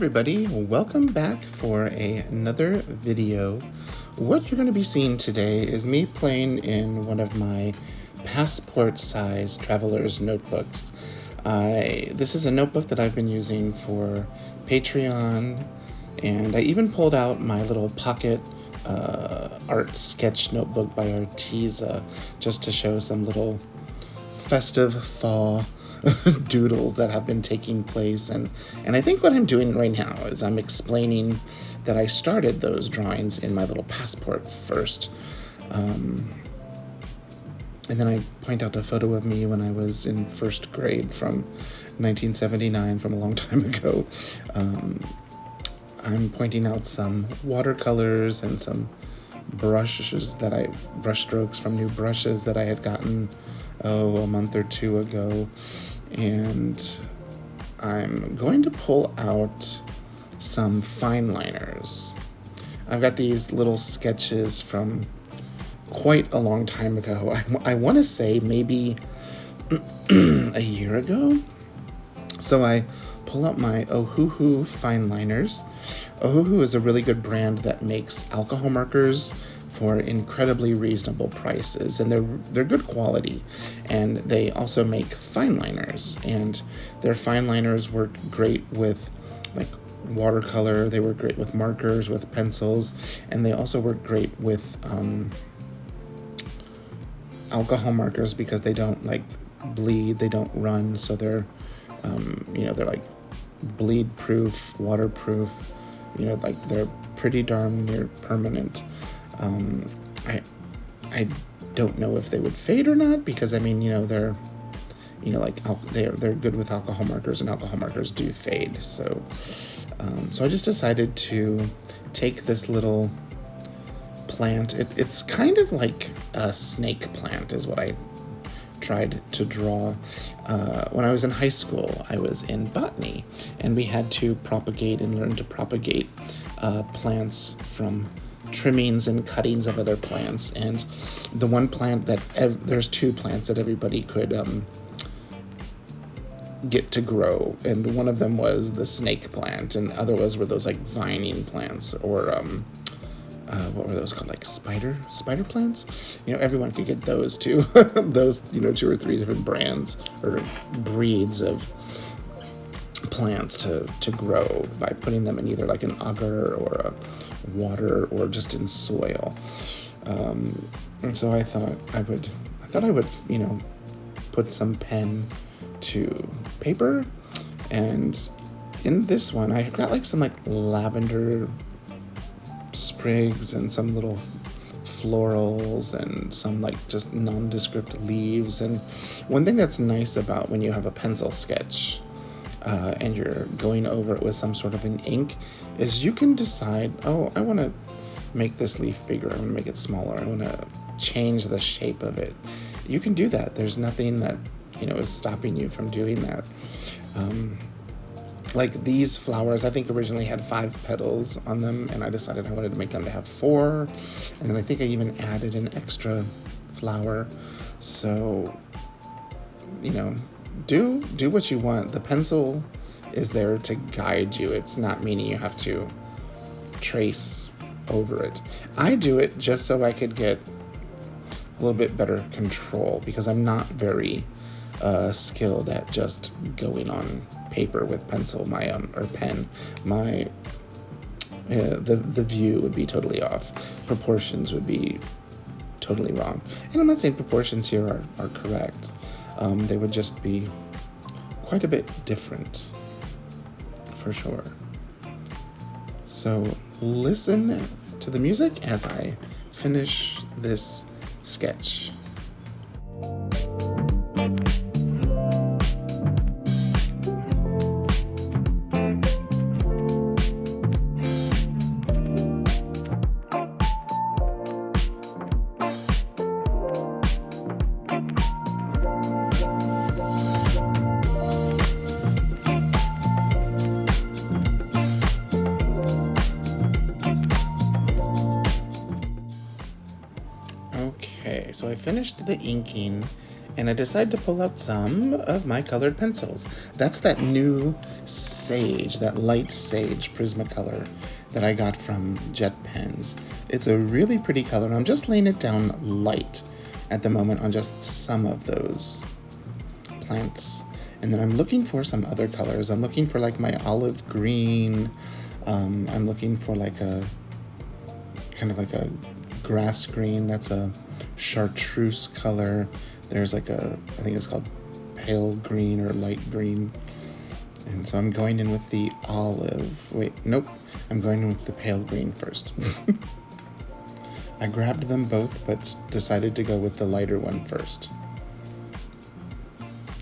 everybody, welcome back for another video. What you're going to be seeing today is me playing in one of my passport-size traveler's notebooks. This is a notebook that I've been using for Patreon, and I even pulled out my little pocket art sketch notebook by Arteza just to show some little festive fall doodles that have been taking place, and I think what I'm doing right now is I'm explaining that I started those drawings in my little passport first, and then I point out a photo of me when I was in first grade from 1979, from a long time ago. I'm pointing out some watercolors and some brush strokes from new brushes that I had gotten a month or two ago, and I'm going to pull out some fine liners. I've got these little sketches from quite a long time ago. I want to say maybe a year ago. So I pull out my Ohuhu fine liners. Ohuhu is a really good brand that makes alcohol markers for incredibly reasonable prices, and they're good quality. And they also make fine liners, and their fine liners work great with like watercolor. They work great with markers, with pencils, and they also work great with alcohol markers because they don't like bleed, they don't run, so they're they're like bleed proof, waterproof, like they're pretty darn near permanent. I don't know if they would fade or not, because they're they're good with alcohol markers, and alcohol markers do fade. So I just decided to take this little plant. It's kind of like a snake plant is what I tried to draw. When I was in high school, I was in botany, and we had to propagate and learn to propagate plants from trimmings and cuttings of other plants. And the one plant that there's two plants that everybody could get to grow, and one of them was the snake plant, and the other were those like vining plants, or what were those called, like spider plants. Everyone could get those too. Those 2 or 3 different brands or breeds of plants to grow by putting them in either like an agar or a water or just in soil. And so I thought I would put some pen to paper, and in this one I got like some like lavender sprigs and some little florals and some like just nondescript leaves. And one thing that's nice about when you have a pencil sketch and you're going over it with some sort of an ink is you can decide, I want to make this leaf bigger, I want to make it smaller, I want to change the shape of it. You can do that. There's nothing that is stopping you from doing that. Like these flowers, I think originally had 5 petals on them, and I decided I wanted to make them to have 4, and then I think I even added an extra flower. So, do what you want. The pencil is there to guide you. It's not meaning you have to trace over it. I do it just so I could get a little bit better control, because I'm not very skilled at just going on paper with pencil, or pen. The view would be totally off. Proportions would be totally wrong. And I'm not saying proportions here are correct. They would just be quite a bit different, for sure. So listen to the music as I finish this sketch. So I finished the inking, and I decided to pull out some of my colored pencils. That's that new sage, that light sage Prismacolor that I got from Jet Pens. It's a really pretty color. I'm just laying it down light at the moment on just some of those plants. And then I'm looking for some other colors. I'm looking for like my olive green. I'm looking for like a kind of like a grass green. That's a chartreuse color. There's like a, I think it's called pale green or light green. And so I'm going in with the olive. Wait, nope. I'm going in with the pale green first. I grabbed them both, but decided to go with the lighter one first.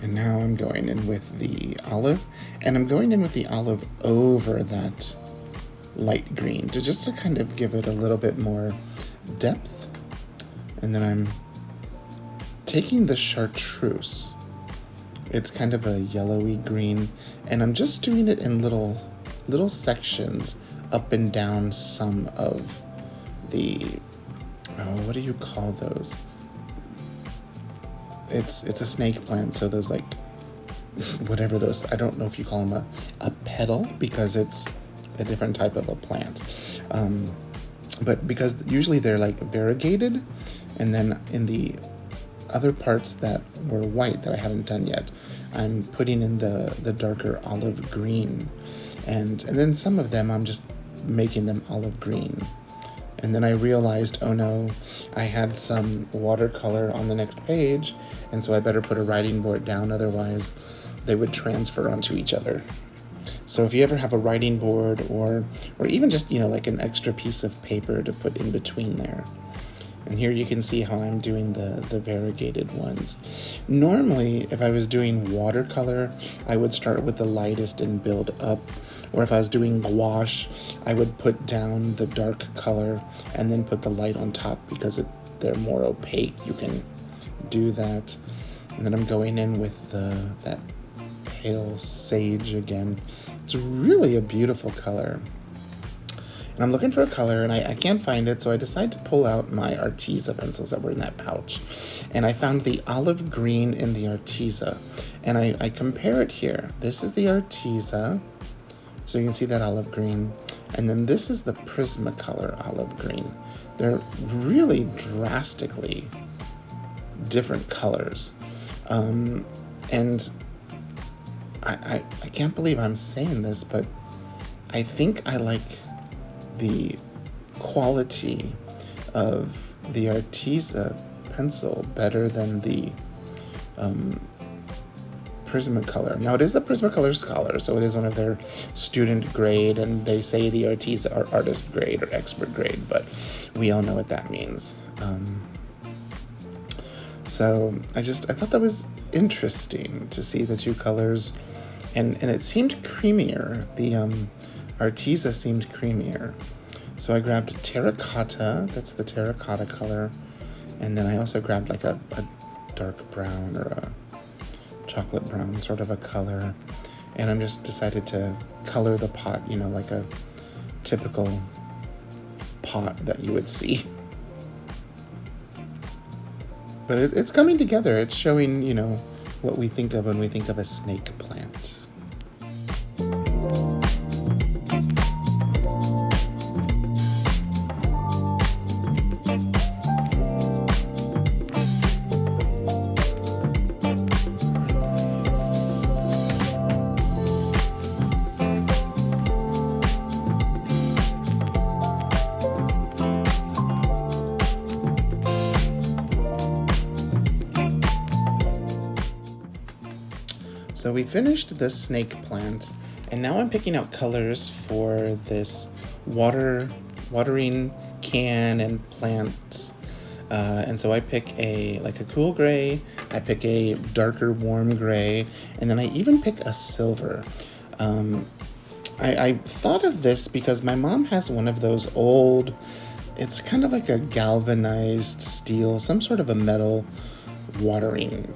And now I'm going in with the olive, and I'm going in with the olive over that light green just to kind of give it a little bit more depth. And then I'm taking the chartreuse. It's kind of a yellowy green, and I'm just doing it in little sections up and down some of the, what do you call those? It's a snake plant, so there's like whatever those, I don't know if you call them a petal, because it's a different type of a plant. But because usually they're like variegated, and then in the other parts that were white that I haven't done yet, I'm putting in the darker olive green, and then some of them I'm just making them olive green. And then I realized, oh no, I had some watercolor on the next page, and so I better put a writing board down, otherwise they would transfer onto each other. So if you ever have a writing board, or even just, like an extra piece of paper to put in between there. And here you can see how I'm doing the variegated ones. Normally, if I was doing watercolor, I would start with the lightest and build up. Or if I was doing gouache, I would put down the dark color and then put the light on top, because they're more opaque. You can do that. And then I'm going in with that pale sage again. It's really a beautiful color. And I'm looking for a color, and I can't find it, so I decided to pull out my Arteza pencils that were in that pouch. And I found the olive green in the Arteza. And I compare it here. This is the Arteza. So you can see that olive green. And then this is the Prismacolor olive green. They're really drastically different colors. And I can't believe I'm saying this, but I think I like the quality of the Arteza pencil better than the Prismacolor. Now, it is the Prismacolor Scholar, so it is one of their student grade, and they say the Arteza are artist grade or expert grade, but we all know what that means. So I thought that was interesting to see the two colors, and it seemed creamier. The Arteza seemed creamier. So I grabbed terracotta, that's the terracotta color, and then I also grabbed like a dark brown or a chocolate brown sort of a color, and I'm just decided to color the pot, like a typical pot that you would see. But it's coming together. It's showing, what we think of when we think of a snake plant. So we finished the snake plant, and now I'm picking out colors for this watering can and plants. And so I pick a cool gray, I pick a darker warm gray, and then I even pick a silver. I thought of this because my mom has one of those old, it's kind of like a galvanized steel, some sort of a metal watering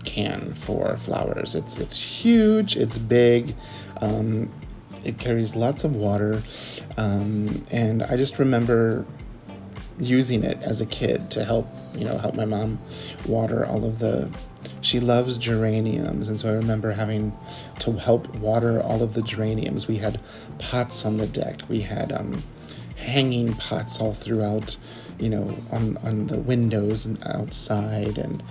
can for flowers. It's huge, it's big, it carries lots of water, and I just remember using it as a kid to help, help my mom water all of she loves geraniums. And so I remember having to help water all of the geraniums. We had pots on the deck. We had hanging pots all throughout, on the windows and outside, and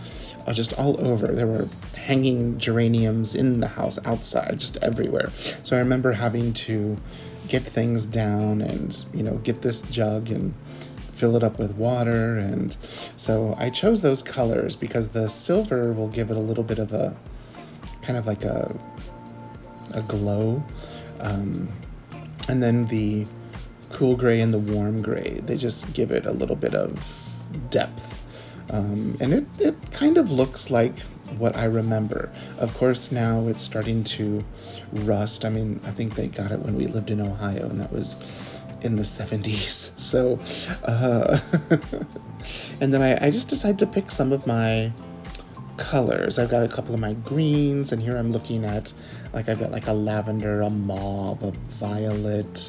just all over. There were hanging geraniums in the house, outside, just everywhere. So I remember having to get things down and, get this jug and fill it up with water. And so I chose those colors because the silver will give it a little bit of a kind of like a glow. And then the cool gray and the warm gray, they just give it a little bit of depth. And it kind of looks like what I remember. Of course, now it's starting to rust. I mean, I think they got it when we lived in Ohio, and that was in the 70s. So, and then I just decided to pick some of my colors. I've got a couple of my greens, and here I'm looking at, I've got like a lavender, a mauve, a violet.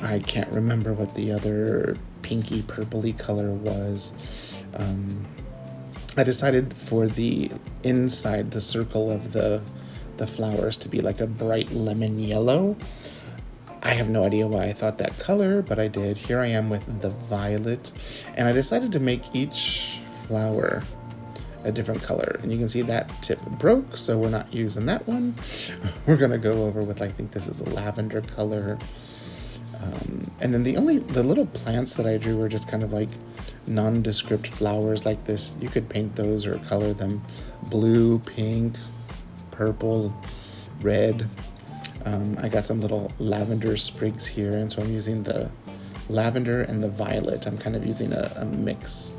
I can't remember what the other pinky purpley color was. I decided for the inside, the circle of the flowers to be like a bright lemon yellow. I have no idea why I thought that color, but I did. Here I am with the violet, and I decided to make each flower a different color. And you can see that tip broke, so we're not using that one. We're gonna go over with, I think this is a lavender color. And then the little plants that I drew were just kind of like nondescript flowers like this. You could paint those or color them blue, pink, purple, red. I got some little lavender sprigs here, and so I'm using the lavender and the violet. I'm kind of using a mix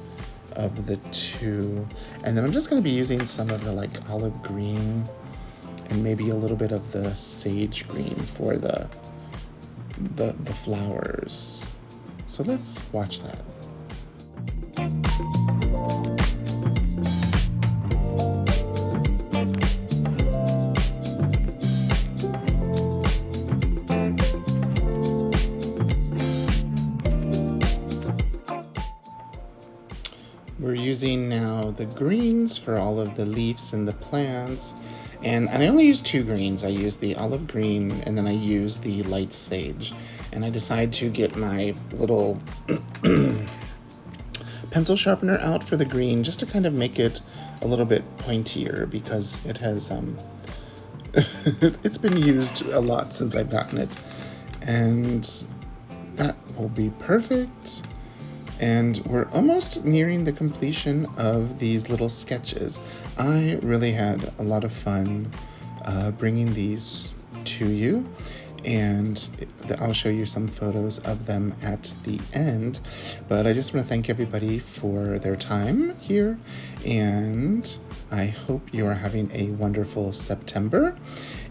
of the two. And then I'm just going to be using some of the olive green and maybe a little bit of the sage green for the flowers. So let's watch that. We're using now the greens for all of the leaves and the plants. And I only use two greens. I use the olive green, and then I use the light sage. And I decide to get my little pencil sharpener out for the green, just to kind of make it a little bit pointier, because it has it's been used a lot since I've gotten it. And that will be perfect. And we're almost nearing the completion of these little sketches. I really had a lot of fun bringing these to you, and I'll show you some photos of them at the end. But I just want to thank everybody for their time here, and I hope you are having a wonderful September,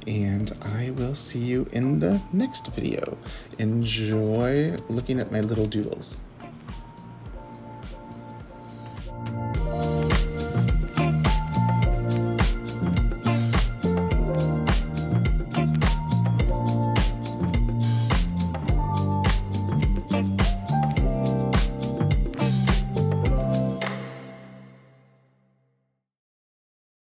and I will see you in the next video. Enjoy looking at my little doodles.